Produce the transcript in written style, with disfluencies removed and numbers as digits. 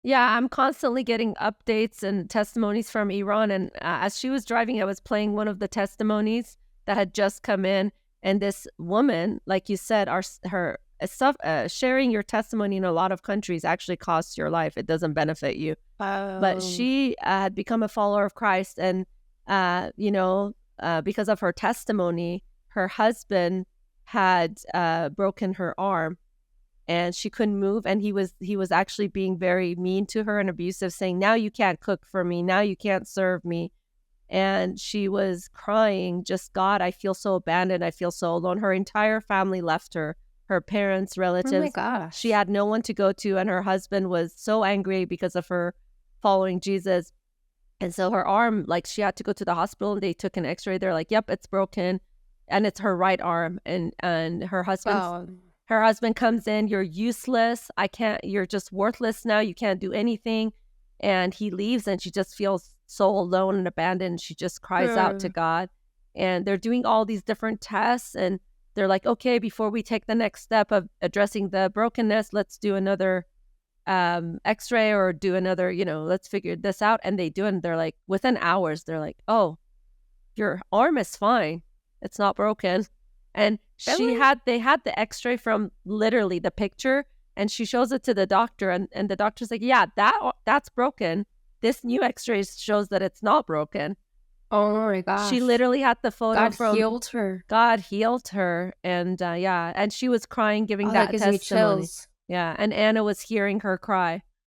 Yeah, I'm constantly getting updates and testimonies from Iran, and, as she was driving, I was playing one of the testimonies that had just come in, and this woman, like you said, her stuff sharing your testimony in a lot of countries actually costs your life, it doesn't benefit you. But Oh, she, had become a follower of Christ, and, because of her testimony, her husband had, broken her arm, and she couldn't move, and he was actually being very mean to her and abusive, saying, "Now you can't cook for me, now you can't serve me." And she was crying, just, "God, I feel so abandoned, I feel so alone." Her entire family left her, her parents, oh my relatives. She gosh. had no one to go to, and her husband was so angry because of her following Jesus. And so her arm, like, she had to go to the hospital, and they took an X-ray. They're like, "Yep, it's broken," and it's her right arm. And Oh, her husband comes in, "You're useless. I can't. You're just worthless now. You can't do anything." And he leaves, and she just feels so alone and abandoned. She just cries out to hmm. God. And they're doing all these different tests, and they're like, "Okay, before we take the next step of addressing the brokenness, let's do another X-ray or do another, let's figure this out." And they do, and they're like, within hours, they're like, "Oh, your arm is fine. It's not broken." And Really? they had the X-ray from literally the picture, and she shows it to the doctor, and the doctor's like, "Yeah, that's broken. This new X-ray shows that it's not broken." Oh my She gosh. literally had the photo God from healed her. God healed her, and, yeah, and she was crying giving Oh, that that gives me testimony. chills. Yeah, and Anna was hearing her cry.